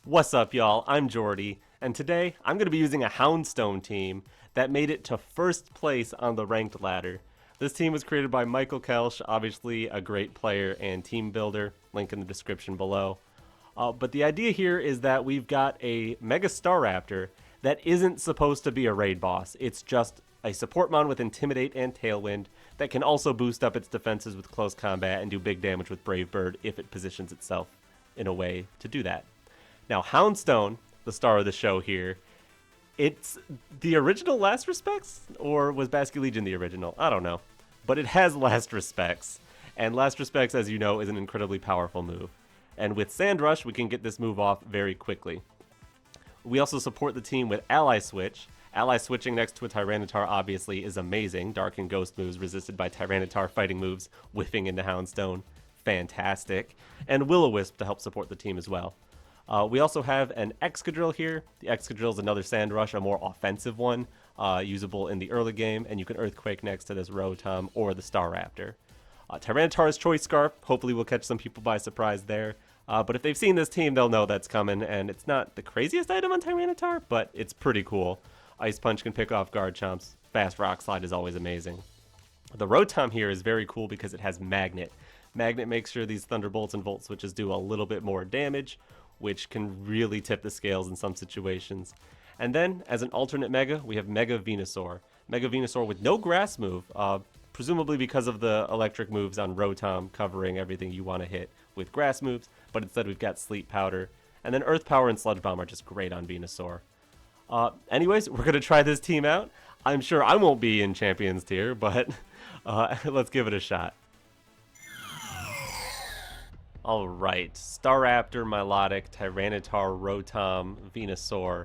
What's up, y'all? I'm Jordy, and today I'm going to be using a Houndstone team that made it to first place on the ranked ladder. This team was created by Michael Kelsch, obviously a great player and team builder, link in the description below. But the idea here is that we've got a Mega Staraptor that isn't supposed to be a raid boss. It's just a support mon with Intimidate and Tailwind that can also boost up its defenses with close combat and do big damage with Brave Bird if it positions itself in a way to do that. Now, Houndstone, the star of the show here, it's the original Last Respects? Or was Basque Legion the original? I don't know. But it has Last Respects. And Last Respects, as you know, is an incredibly powerful move. And with Sand Rush, we can get this move off very quickly. We also support the team with Ally Switch. Ally switching next to a Tyranitar obviously is amazing. Dark and Ghost moves resisted by Tyranitar fighting moves, whiffing into Houndstone. Fantastic. And Will-O-Wisp to help support the team as well. We also have an Excadrill here. The Excadrill is another Sand Rush, a more offensive one, usable in the early game, and you can Earthquake next to this Rotom or the Staraptor. Tyranitar's Choice Scarf, hopefully we'll catch some people by surprise there. But if they've seen this team, they'll know that's coming, and it's not the craziest item on Tyranitar, but it's pretty cool. Ice Punch can pick off Guard Chomps. Fast Rock Slide is always amazing. The Rotom here is very cool because it has Magnet. Magnet makes sure these Thunderbolts and Volt Switches do a little bit more damage, which can really tip the scales in some situations. And then, as an alternate Mega, we have Mega Venusaur. Mega Venusaur with no Grass move, presumably because of the electric moves on Rotom covering everything you want to hit with Grass moves, but instead we've got Sleep Powder. And then Earth Power and Sludge Bomb are just great on Venusaur. Anyways, we're going to try this team out. I'm sure I won't be in Champions tier, but let's give it a shot. Alright, Staraptor, Milotic, Tyranitar, Rotom, Venusaur,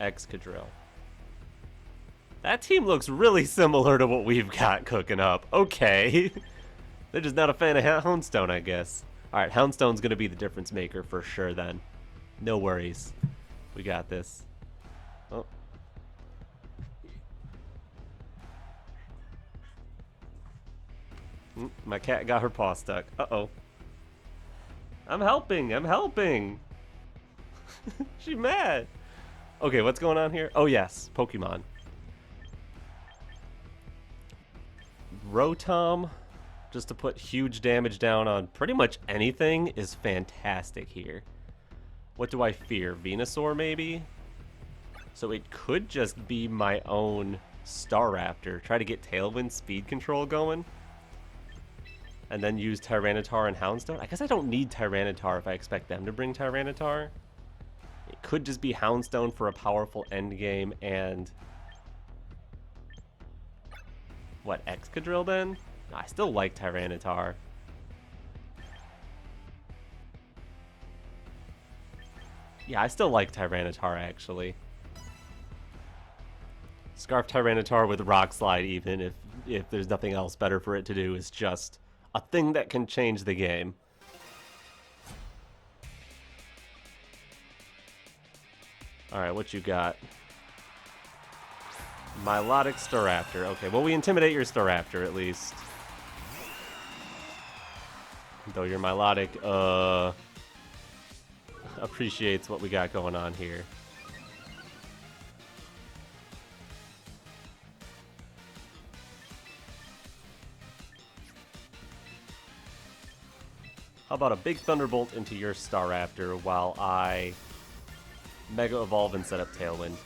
Excadrill. That team looks really similar to what we've got cooking up. Okay. They're just not a fan of Houndstone, I guess. Alright, Houndstone's going to be the difference maker for sure then. No worries. We got this. Oh. My cat got her paw stuck. Uh-oh. I'm helping. She's mad. Okay, what's going on here? Oh yes, Pokemon. Rotom, just to put huge damage down on pretty much anything, is fantastic here. What do I fear? Venusaur maybe? So it could just be my own Staraptor. Try to get Tailwind speed control going. And then use Tyranitar and Houndstone. I guess I don't need Tyranitar if I expect them to bring Tyranitar. It could just be Houndstone for a powerful endgame and... what, Excadrill then? No, I still like Tyranitar. Yeah, I still like Tyranitar actually. Scarf Tyranitar with Rock Slide even if there's nothing else better for it to do is just... a thing that can change the game. Alright, what you got? Milotic Staraptor. Okay, well we intimidate your Staraptor at least. Though your Milotic, appreciates what we got going on here. How about a big Thunderbolt into your Staraptor while I Mega Evolve and set up Tailwind?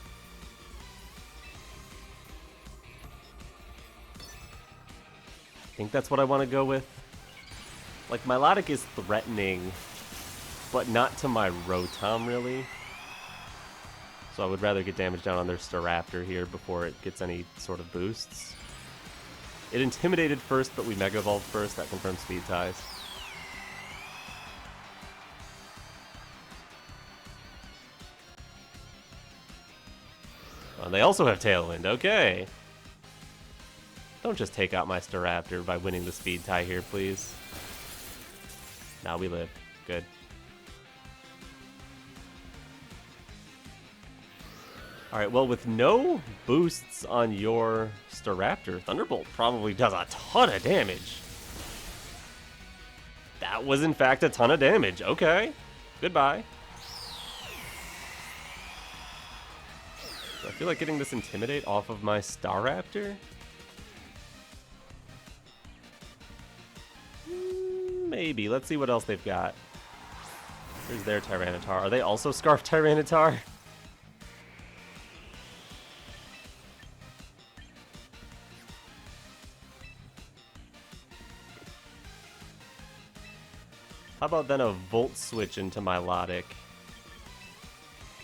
I think that's what I want to go with. Like, Milotic is threatening, but not to my Rotom, really. So I would rather get damage down on their Staraptor here before it gets any sort of boosts. It intimidated first, but we Mega Evolved first. That confirms speed ties. And they also have Tailwind, okay. Don't just take out my Staraptor by winning the speed tie here, please. Now we live. Good. Alright, well, with no boosts on your Staraptor, Thunderbolt probably does a ton of damage. That was, in fact, a ton of damage. Okay. Goodbye. I feel like getting this Intimidate off of my Staraptor? Maybe. Let's see what else they've got. Here's their Tyranitar. Are they also Scarf Tyranitar? How about then a Volt Switch into Milotic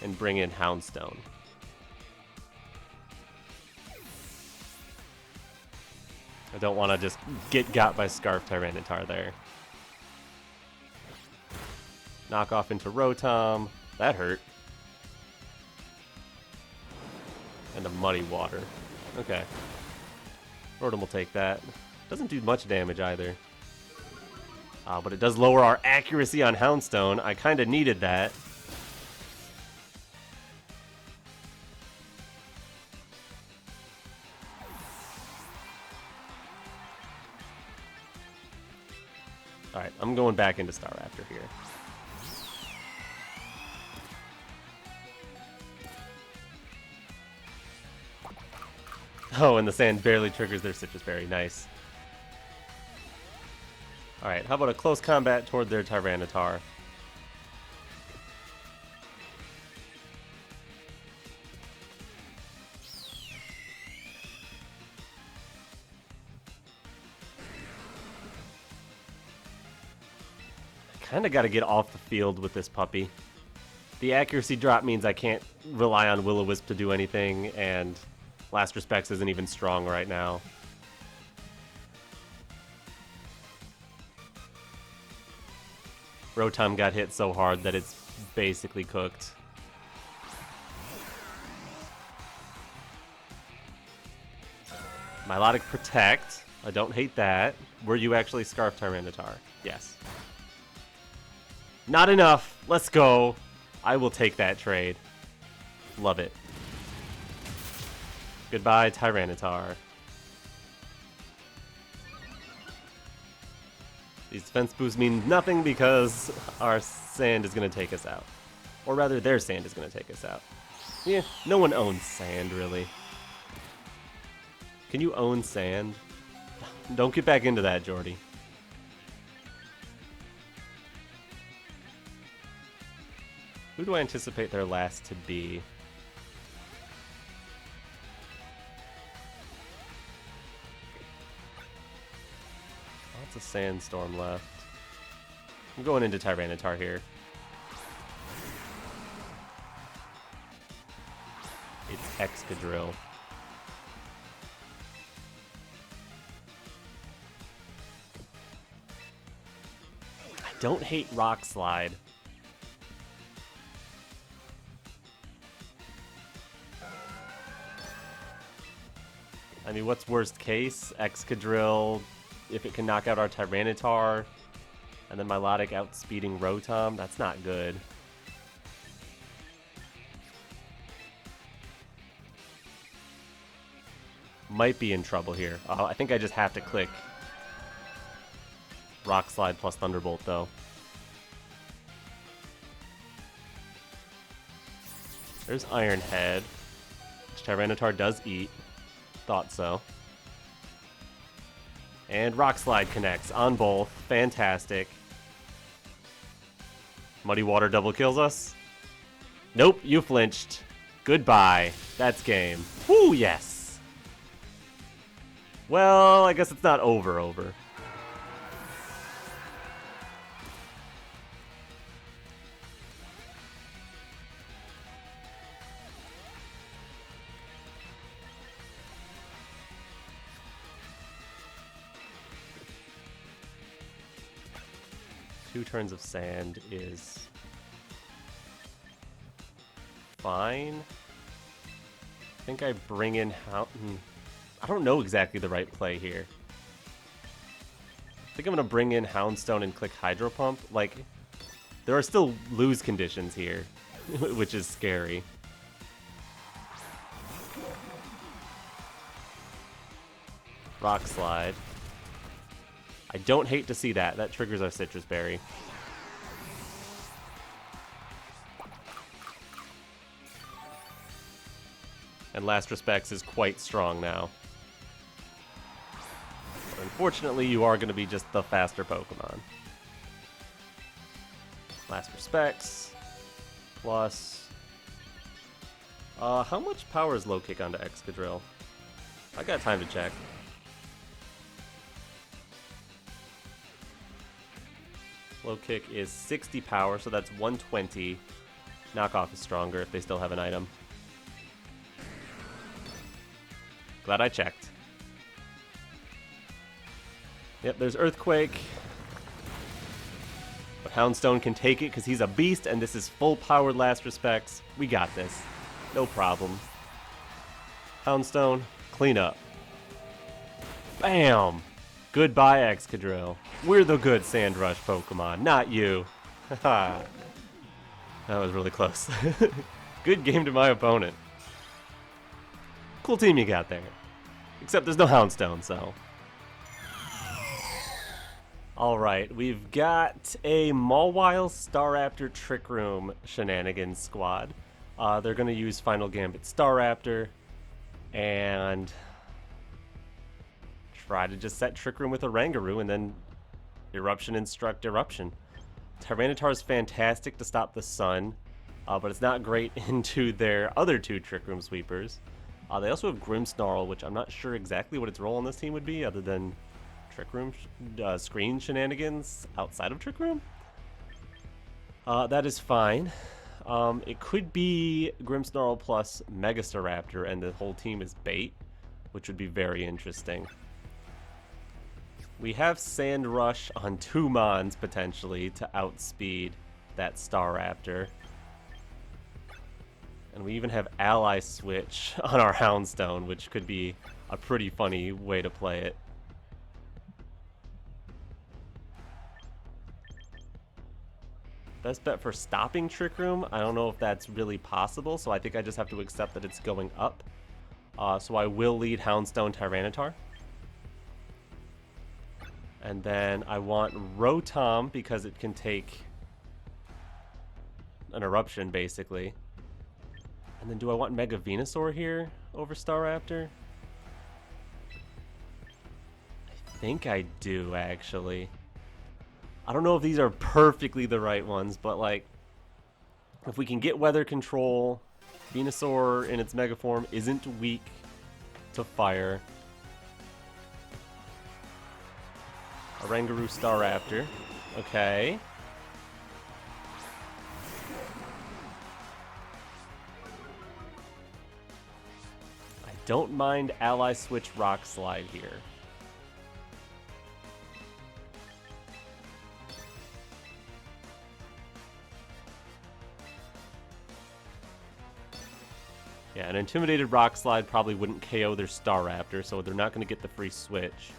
and bring in Houndstone? I don't want to just get got by Scarf Tyranitar there. Knock off into Rotom. That hurt. And a Muddy Water. Okay. Rotom will take that. Doesn't do much damage either. But it does lower our accuracy on Houndstone. I kind of needed that. Alright, I'm going back into Staraptor here. Oh, and the sand barely triggers their Sitrus Berry. Nice. Alright, how about a close combat toward their Tyranitar? Kinda gotta get off the field with this puppy. The accuracy drop means I can't rely on Will-O-Wisp to do anything, and Last Respects isn't even strong right now. Rotom got hit so hard that it's basically cooked. Milotic Protect. I don't hate that. Were you actually Scarf Tyranitar? Yes. Not enough. Let's go. I will take that trade. Love it. Goodbye, Tyranitar. These defense boosts mean nothing because our sand is going to take us out. Or rather, their sand is going to take us out. Yeah, no one owns sand, really. Can you own sand? Don't get back into that, Jordy. Who do I anticipate their last to be? Lots of Sandstorm left. I'm going into Tyranitar here. It's Excadrill. I don't hate Rock Slide. I mean, what's worst case? Excadrill, if it can knock out our Tyranitar, and then Milotic outspeeding Rotom. That's not good. Might be in trouble here. I think I just have to click Rock Slide plus Thunderbolt, though. There's Iron Head, which Tyranitar does eat. Thought so. And Rock Slide connects on both. Fantastic. Muddy Water double kills us. Nope, you flinched. Goodbye. That's game. Woo, yes. Well, I guess it's not over. Two turns of sand is fine. I think I bring in I don't know exactly the right play here. I think I'm going to bring in Houndstone and click Hydro Pump. Like, there are still lose conditions here, which is scary. Rock Slide. I don't hate to see that. That triggers our Sitrus Berry. And Last Respects is quite strong now. But unfortunately, you are going to be just the faster Pokemon. Last Respects. Plus... how much power is Low Kick onto Excadrill? I got time to check. Low Kick is 60 power, so that's 120. Knockoff is stronger if they still have an item. Glad I checked. Yep, there's Earthquake. But Houndstone can take it because he's a beast, and this is full-powered Last Respects. We got this. No problem. Houndstone, clean up. Bam! Goodbye, Excadrill. We're the good Sand Rush Pokemon, not you. Haha. That was really close. Good game to my opponent. Cool team you got there. Except there's no Houndstone, so. Alright, we've got a Mawile Staraptor Trick Room Shenanigans squad. They're going to use Final Gambit Staraptor and try to just set Trick Room with a Rangaroo and then Eruption Instruct Eruption. Tyranitar is fantastic to stop the Sun, but it's not great into their other two Trick Room sweepers. They also have Grimmsnarl, which I'm not sure exactly what its role on this team would be other than Trick Room screen shenanigans outside of Trick Room. That is fine. It could be Grimmsnarl plus Megastaraptor and the whole team is bait, which would be very interesting. We have Sand Rush on 2 Mons potentially to outspeed that Staraptor. And we even have Ally Switch on our Houndstone, which could be a pretty funny way to play it. Best bet for stopping Trick Room, I don't know if that's really possible, so I think I just have to accept that it's going up. So I will lead Houndstone Tyranitar. And then I want Rotom because it can take an Eruption, basically. And then do I want Mega Venusaur here over Staraptor? I think I do, actually. I don't know if these are perfectly the right ones, but like, if we can get weather control, Venusaur in its Mega form isn't weak to fire. A Rangaroo Staraptor. Okay. I don't mind Ally Switch Rock Slide here. Yeah, an Intimidated Rock Slide probably wouldn't KO their Staraptor, so they're not going to get the free switch.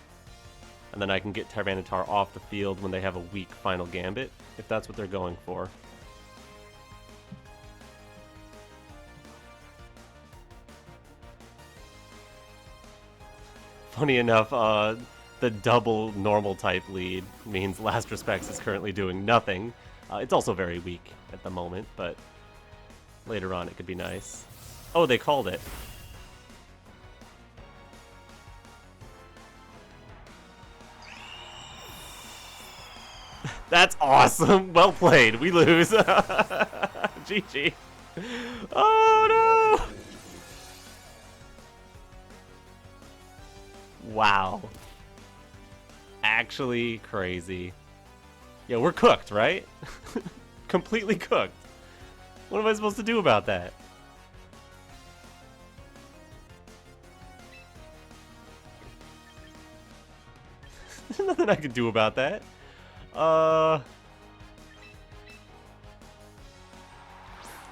And then I can get Tyranitar off the field when they have a weak Final Gambit, if that's what they're going for. Funny enough, the double normal type lead means Last Respects is currently doing nothing. It's also very weak at the moment, but later on it could be nice. Oh, they called it. That's awesome. Well played. We lose. GG. Oh, no. Wow. Actually crazy. Yeah, we're cooked, right? Completely cooked. What am I supposed to do about that? There's nothing I can do about that. Hi,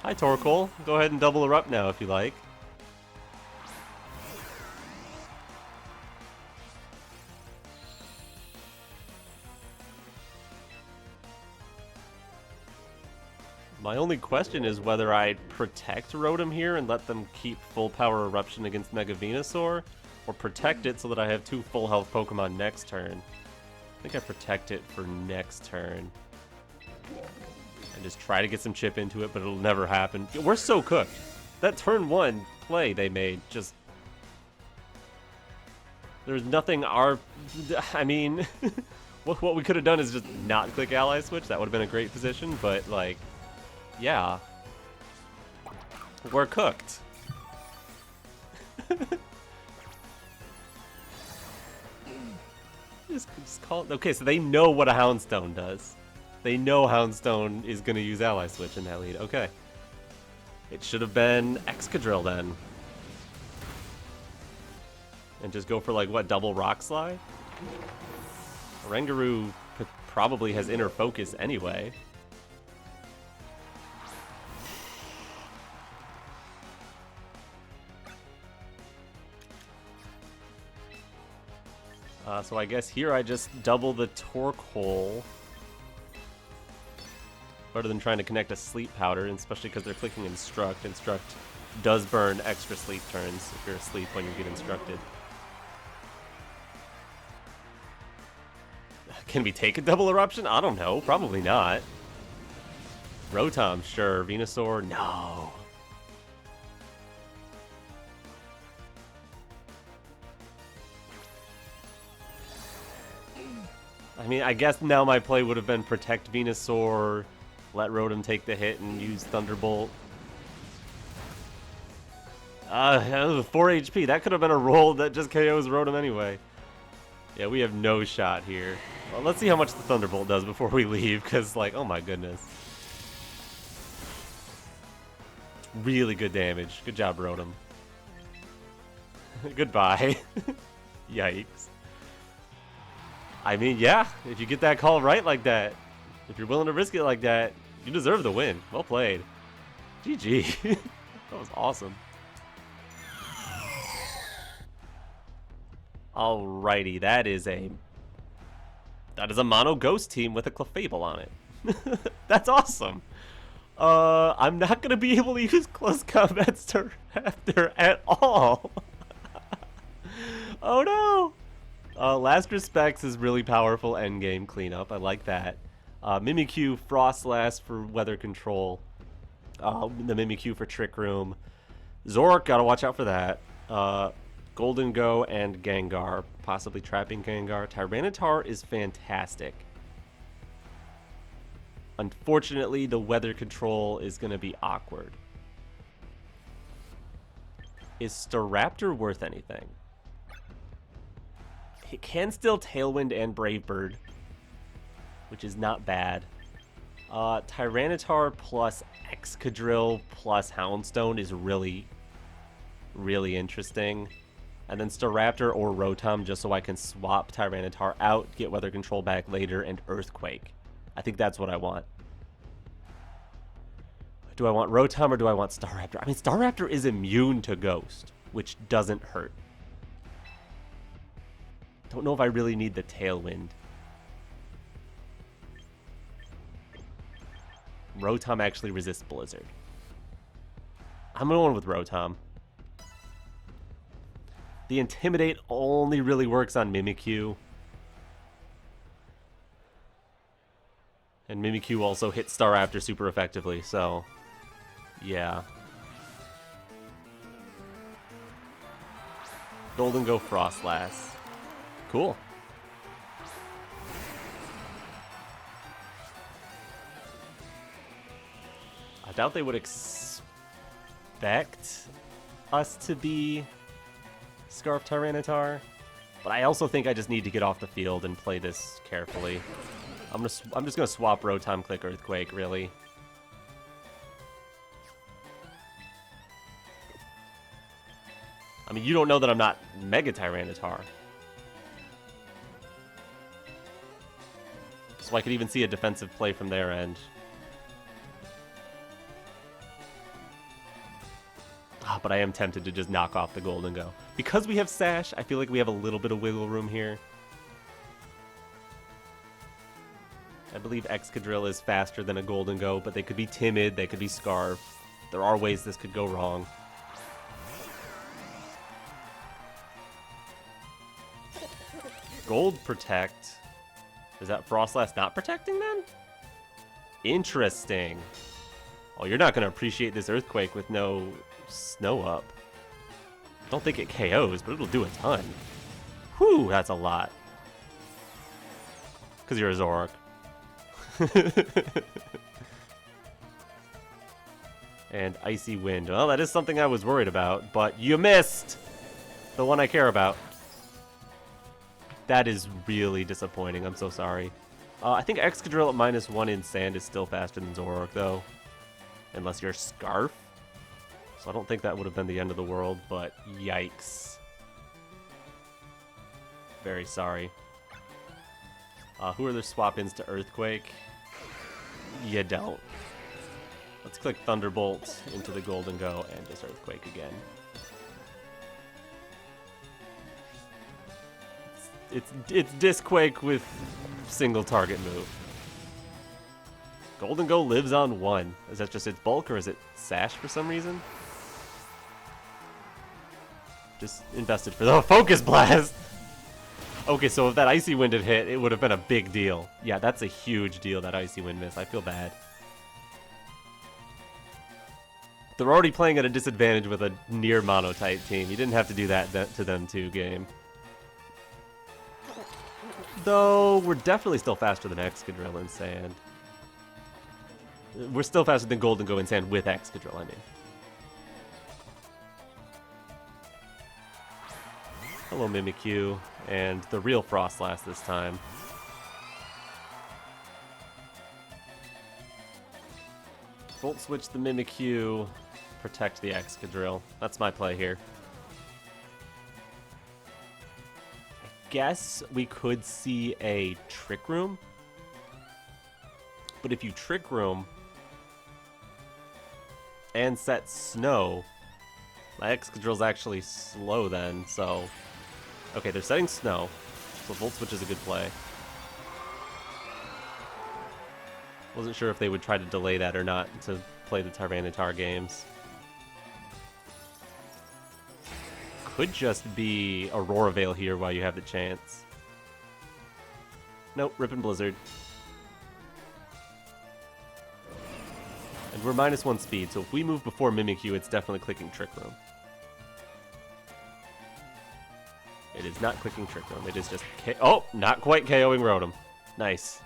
Torkoal. Go ahead and double erupt now if you like. My only question is whether I protect Rotom here and let them keep full power eruption against Mega Venusaur, or protect it so that I have 2 full health Pokemon next turn. I think I protect it for next turn. And just try to get some chip into it, but it'll never happen. We're so cooked. that turn 1 play they made, just... There's nothing I mean, what we could have done is just not click Ally Switch. That would have been a great position, but, like, yeah. We're cooked. just call it... Okay, so they know what a Houndstone does. They know Houndstone is going to use Ally Switch in that lead. Okay. It should have been Excadrill then. And just go for, like, what, double Rock Slide? Oranguru probably has Inner Focus anyway. So I guess here I just double the Torque Hole. Better than trying to connect a Sleep Powder, and especially because they're clicking Instruct. Instruct does burn extra sleep turns if you're asleep when you get instructed. Can we take a double eruption? I don't know. Probably not. Rotom, sure. Venusaur, no. I mean, I guess now my play would have been protect Venusaur, let Rotom take the hit, and use Thunderbolt. 4 HP. That could have been a roll that just KOs Rotom anyway. Yeah, we have no shot here. Well, let's see how much the Thunderbolt does before we leave, because, like, oh my goodness. Really good damage. Good job, Rotom. Goodbye. Yikes. I mean, yeah, if you get that call right like that, if you're willing to risk it like that, you deserve the win. Well played. GG. That was awesome. Alrighty, that is a mono ghost team with a Clefable on it. That's awesome. I'm not gonna be able to use close combat Staraptor at all. Oh no. Last Respects is really powerful endgame cleanup. I like that. Mimikyu, Frostlass for weather control. The Mimikyu for Trick Room. Zoroark, gotta watch out for that. Golden Go and Gengar, possibly trapping Gengar. Tyranitar is fantastic. Unfortunately, the weather control is going to be awkward. Is Staraptor worth anything? It can still Tailwind and Brave Bird, which is not bad. Tyranitar plus Excadrill plus Houndstone is really, really interesting. And then Staraptor or Rotom just so I can swap Tyranitar out, get weather control back later, and Earthquake. I think that's what I want. Do I want Rotom or do I want Staraptor? I mean, Staraptor is immune to Ghost, which doesn't hurt. Don't know if I really need the Tailwind. Rotom actually resists Blizzard. I'm going with Rotom. The Intimidate only really works on Mimikyu. And Mimikyu also hits Staraptor super effectively, so... yeah. Golden Go Frostlass. Cool. I doubt they would expect us to be Scarf Tyranitar, but I also think I just need to get off the field and play this carefully. I'm just gonna swap Rotom, click Earthquake, really. I mean, you don't know that I'm not Mega Tyranitar. So I could even see a defensive play from their end. But I am tempted to just knock off the Golden Go. Because we have Sash, I feel like we have a little bit of wiggle room here. I believe Excadrill is faster than a Golden Go, but they could be timid, they could be Scarf. There are ways this could go wrong. Gold Protect. Is that Frostlass not protecting then? Interesting. Oh, you're not going to appreciate this Earthquake with no Snow up. Don't think it KOs, but it'll do a ton. Whew, that's a lot. Because you're a Zoroark. And Icy Wind. Well, that is something I was worried about, but you missed the one I care about. That is really disappointing. I'm so sorry. I think Excadrill at -1 in Sand is still faster than Zoroark, though. Unless you're Scarf. So I don't think that would have been the end of the world, but yikes. Very sorry. Who are the swap-ins to Earthquake? You don't. Let's click Thunderbolt into the Golden Go and just Earthquake again. It's Disquake with single target move. Golden Go lives on 1. Is that just its bulk or is it Sash for some reason? Just invested for the Focus Blast! Okay, so if that Icy Wind had hit, it would have been a big deal. Yeah, that's a huge deal, that Icy Wind miss. I feel bad. They're already playing at a disadvantage with a near mono-type team. You didn't have to do that to them too, game. Though, we're definitely still faster than Excadrill in Sand. We're still faster than Golden Go in Sand with Excadrill, I mean. Hello, Mimikyu. And the real Frostlass this time. Volt switch the Mimikyu, protect the Excadrill. That's my play here. I guess we could see a Trick Room. But if you Trick Room and set Snow, my Excadrill's actually slow then, so... Okay, they're setting Snow, so Volt Switch is a good play. Wasn't sure if they would try to delay that or not to play the Tyranitar games. Could just be Aurora Veil here while you have the chance. Nope, Rip and Blizzard. And we're -1 speed, so if we move before Mimikyu, it's definitely clicking Trick Room. It is not clicking Trick Room. It is just oh, not quite KOing Rotom. Nice.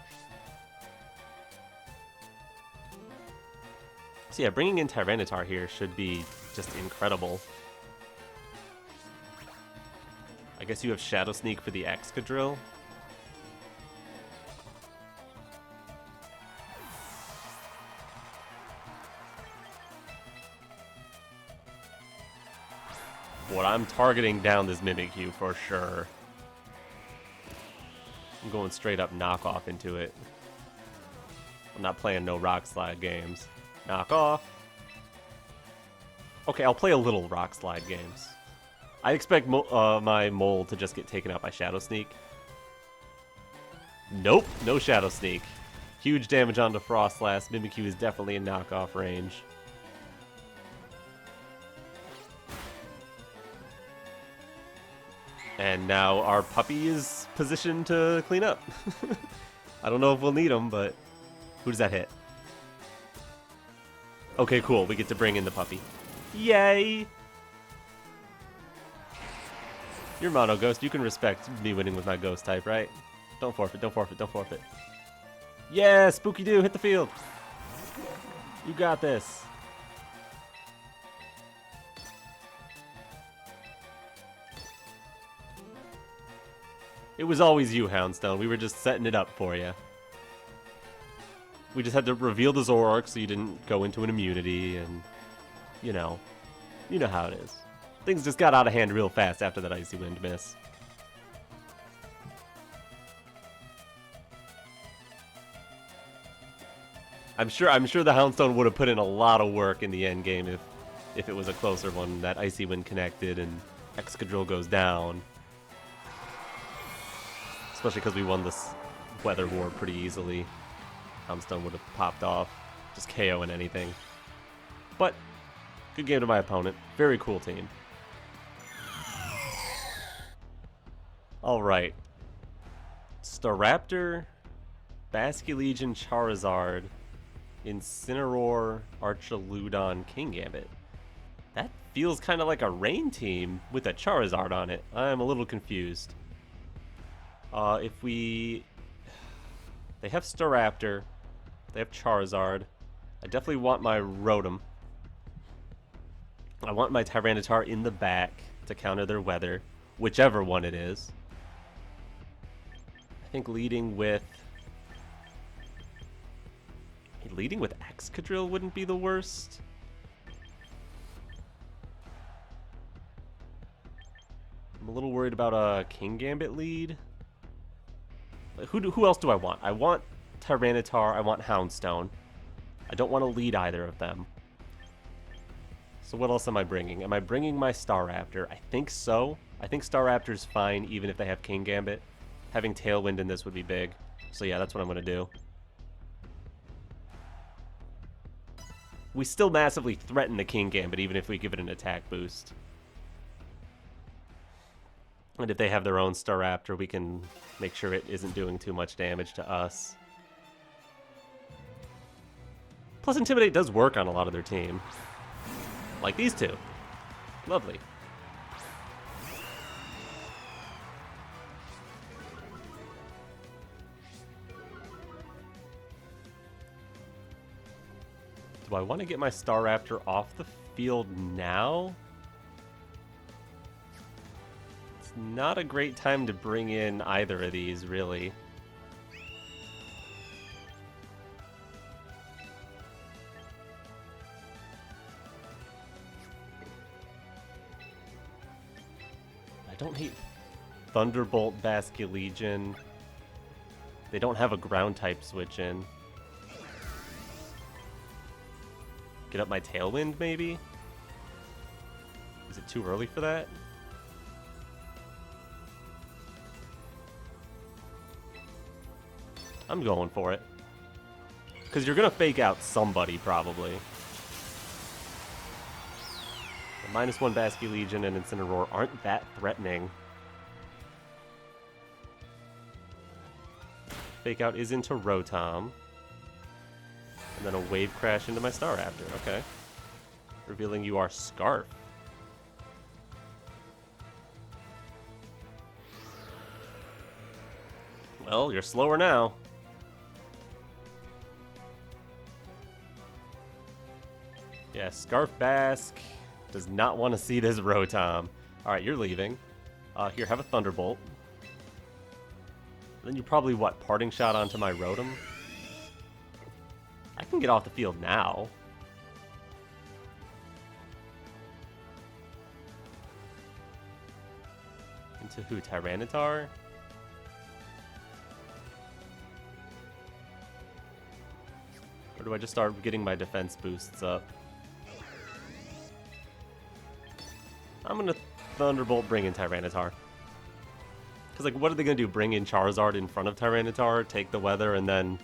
So yeah, bringing in Tyranitar here should be just incredible. I guess you have Shadow Sneak for the Excadrill. What I'm targeting down this Mimikyu for sure. I'm going straight up knockoff into it. I'm not playing no Rock Slide games. Knock off. Okay, I'll play a little Rock Slide games. I expect my Mole to just get taken out by Shadow Sneak. Nope, no Shadow Sneak. Huge damage onto Frostlass. Mimikyu is definitely in knockoff range. And now our puppy is positioned to clean up. I don't know if we'll need him, but who does that hit? Okay, cool. We get to bring in the puppy. Yay! You're Mono Ghost. You can respect me winning with my Ghost type, right? Don't forfeit, don't forfeit, don't forfeit. Yeah, Spooky Doo, hit the field. You got this. It was always you, Houndstone. We were just setting it up for you. We just had to reveal the Zoroark so you didn't go into an immunity, and you know how it is. Things just got out of hand real fast after that Icy Wind miss. I'm sure the Houndstone would have put in a lot of work in the end game if it was a closer one. That Icy Wind connected and Excadrill goes down. Especially because we won this Weather War pretty easily. Houndstone would have popped off, just KOing anything. But, good game to my opponent. Very cool team. Alright. Staraptor, Basculegion, Charizard, Incineroar, Archaludon, Kingambit. That feels kind of like a rain team with a Charizard on it. I'm a little confused. If we... They have Staraptor. They have Charizard. I definitely want my Rotom. I want my Tyranitar in the back to counter their weather, whichever one it is. I think leading with Excadrill wouldn't be the worst. I'm a little worried about a King Gambit lead. Who else do I want? I want Tyranitar, I want Houndstone. I don't want to lead either of them. So what else am I bringing? Am I bringing my Staraptor? I think so. I think Staraptor's fine even if they have King Gambit. Having Tailwind in this would be big. So yeah, that's what I'm going to do. We still massively threaten the King Gambit even if we give it an attack boost. And if they have their own Staraptor, we can make sure it isn't doing too much damage to us. Plus, Intimidate does work on a lot of their team. Like these two. Lovely. Do I want to get my Staraptor off the field now? It's not a great time to bring in either of these, really. I don't hate Thunderbolt, Basculegion. They don't have a ground type switch in. Get up my Tailwind, maybe? Is it too early for that? I'm going for it. Because you're going to fake out somebody, probably. The -1 Basculegion and Incineroar aren't that threatening. Fake out is into Rotom. And then a Wave Crash into my Staraptor. Okay. Revealing you are Scarf. Well, you're slower now. Yeah, Scarf Basque does not want to see this Rotom. Alright, you're leaving. Here, have a Thunderbolt. Then you probably, what, Parting Shot onto my Rotom? I can get off the field now. Into who? Tyranitar? Or do I just start getting my defense boosts up? I'm gonna Thunderbolt bring in Tyranitar. Because, like, what are they gonna do? Bring in Charizard in front of Tyranitar, take the weather, and then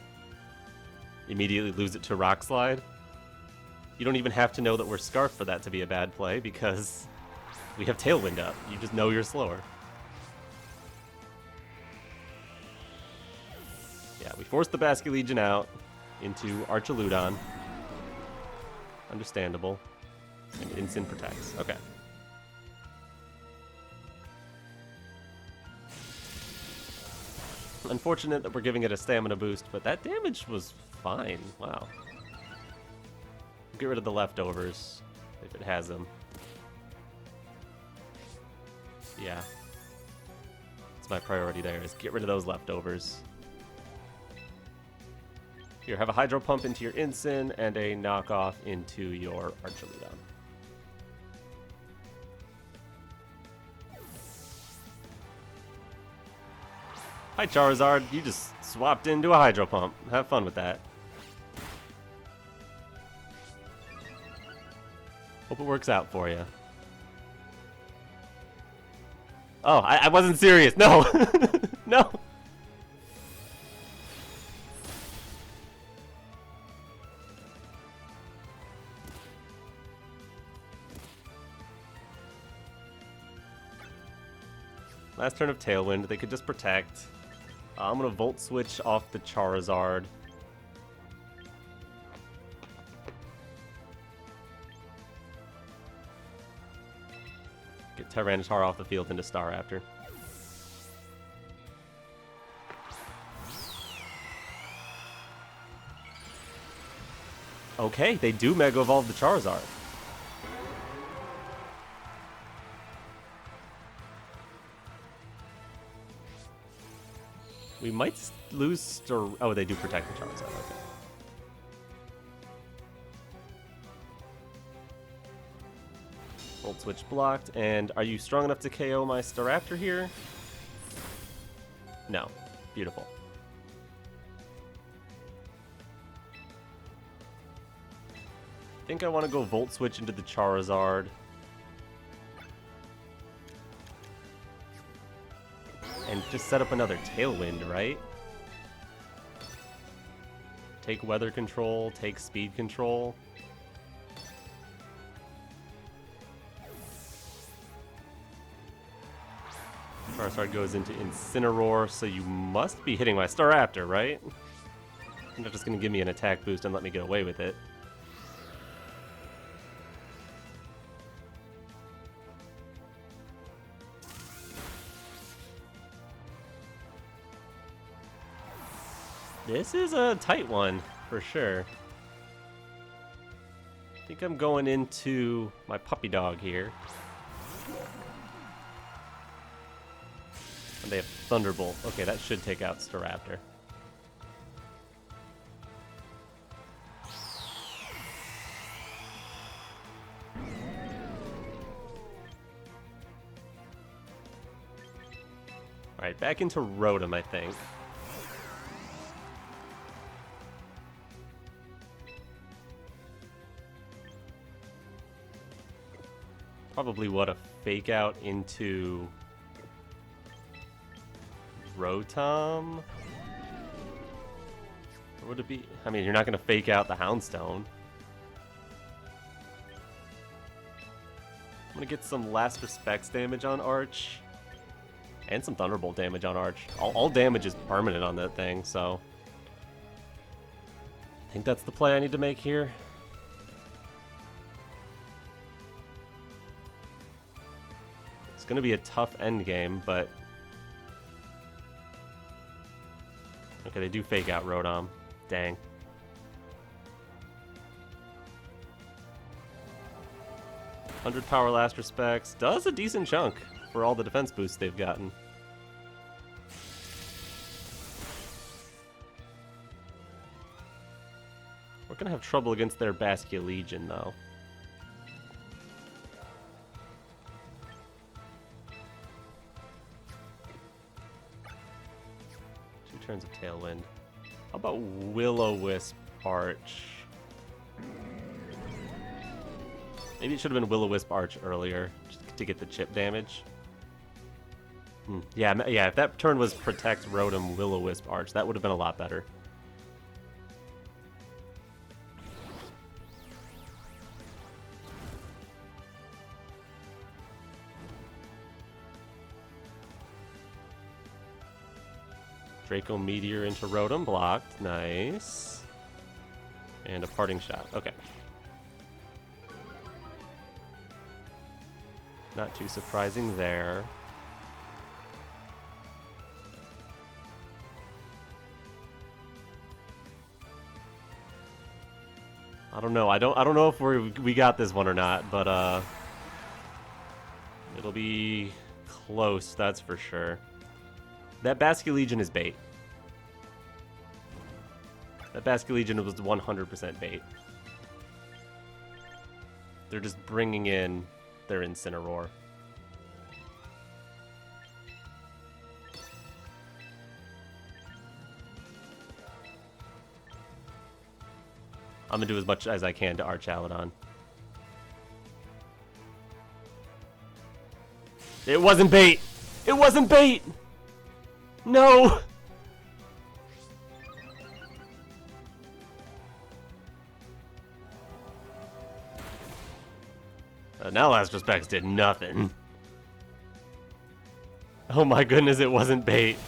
immediately lose it to Rock Slide? You don't even have to know that we're Scarf for that to be a bad play, because we have Tailwind up. You just know you're slower. Yeah, we forced the Basculegion out into Archaludon. Understandable. And Instant protects. Okay. Unfortunate that we're giving it a stamina boost, but that damage was fine. Wow. Get rid of the leftovers, if it has them. Yeah. It's my priority there, is get rid of those leftovers. Here, have a Hydro Pump into your Incin and a knockoff into your Archaludon. Hi Charizard, you just swapped into a Hydro Pump. Have fun with that. Hope it works out for you. Oh, I wasn't serious. No! No! Last turn of Tailwind, they could just protect. I'm going to Volt Switch off the Charizard. Get Tyranitar off the field into Staraptor. Okay, they do Mega Evolve the Charizard. We might lose oh, they do protect the Charizard, okay. Volt Switch blocked, and are you strong enough to KO my Staraptor here? No. Beautiful. I think I want to go Volt Switch into the Charizard. And just set up another Tailwind, right? Take Weather Control, take Speed Control. Charizard goes into Incineroar, so you must be hitting my Staraptor, right? You're not just going to give me an attack boost and let me get away with it. This is a tight one, for sure. I think I'm going into my puppy dog here. And they have Thunderbolt. Okay, that should take out Staraptor. Alright, back into Rotom, I think. Probably what, a fake out into Rotom? Or would it be? I mean, you're not going to fake out the Houndstone. I'm going to get some Last Respects damage on Arch. And some Thunderbolt damage on Arch. All damage is permanent on that thing, so I think that's the play I need to make here. It's going to be a tough end game, but okay, they do fake out Rotom. Dang. $100 power Last Respects does a decent chunk for all the defense boosts they've gotten. We're gonna have trouble against their Basculegion, though. Two turns of Tailwind. How about Will-O-Wisp Arch? Maybe it should have been Will-O-Wisp Arch earlier just to get the chip damage. Yeah, if that turn was Protect Rotom Will-O-Wisp Arch, that would have been a lot better. Draco Meteor into Rotom, blocked. Nice. And a Parting Shot. Okay. Not too surprising there. I don't know. I don't know if we got this one or not, but it'll be close, that's for sure. That Basculegion is bait. That Basculegion was 100% bait. They're just bringing in their Incineroar. I'm gonna do as much as I can to Arch Aladon. It wasn't bait! It wasn't bait! No! Now Last Respects did nothing. Oh my goodness, it wasn't bait.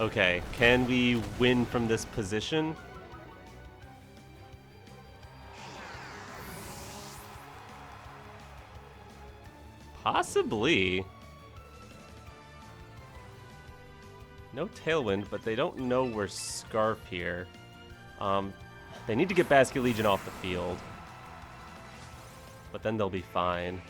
Okay, can we win from this position? Possibly. No Tailwind, but they don't know we're Scarf here. They need to get Basculegion off the field. But then they'll be fine.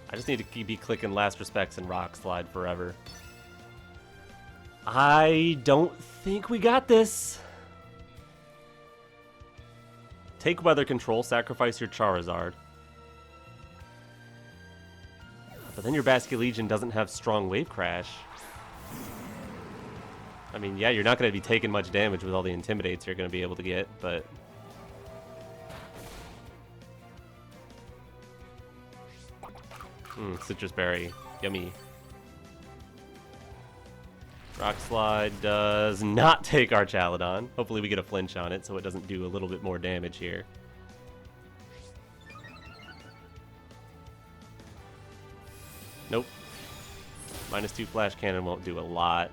I just need to be clicking Last Respects and Rock Slide forever. I don't think we got this. Take Weather Control, sacrifice your Charizard. But then your Basculegion doesn't have strong Wave Crash. I mean, yeah, you're not going to be taking much damage with all the Intimidates you're going to be able to get, but... Citrus Berry. Yummy. Rock Slide does not take our Chaladon. Hopefully we get a flinch on it so it doesn't do a little bit more damage here. Nope. -2 Flash Cannon won't do a lot.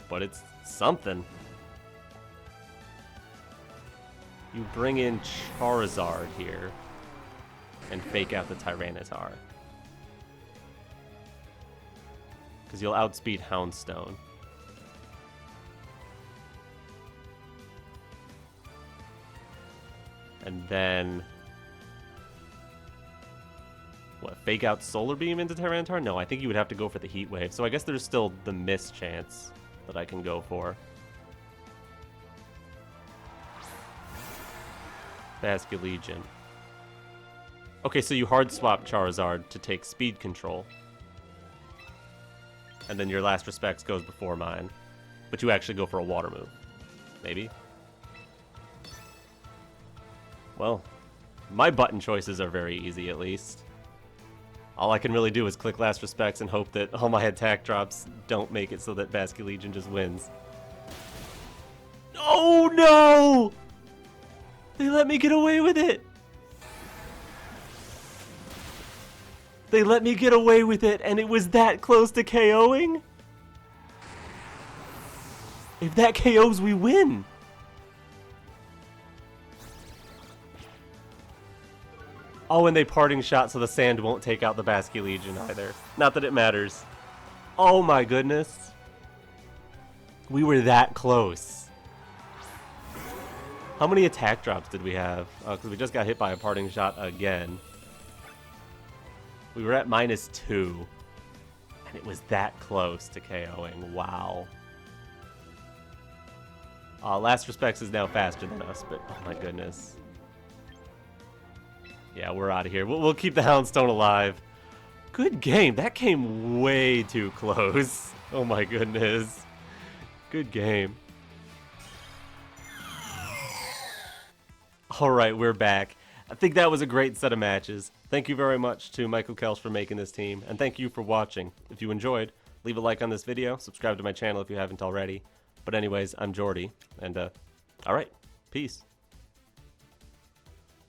But it's something. You bring in Charizard here and fake out the Tyranitar. Because you'll outspeed Houndstone. And then... what, fake out Solar Beam into Tyranitar? No, I think you would have to go for the Heat Wave. So I guess there's still the miss chance that I can go for. Basculegion. Okay, so you hard swap Charizard to take Speed Control. And then your Last Respects goes before mine. But you actually go for a Water move. Maybe? Well, my button choices are very easy, at least. All I can really do is click Last Respects and hope that all my attack drops don't make it so that Basculegion just wins. Oh no! They let me get away with it! They let me get away with it, and it was that close to KOing? If that KOs, we win! Oh, and they parting shot so the sand won't take out the Basculegion either. Not that it matters. Oh my goodness. We were that close. How many attack drops did we have? Because we just got hit by a parting shot again. We were at -2. And it was that close to KOing. Wow. Last Respects is now faster than us, but oh my goodness. Yeah, we're out of here. We'll keep the Houndstone alive. Good game. That came way too close. Oh my goodness. Good game. Alright, we're back. I think that was a great set of matches. Thank you very much to Michael Kelsch for making this team, and thank you for watching. If you enjoyed, leave a like on this video, subscribe to my channel if you haven't already. But anyways, I'm Jordy, and alright, peace.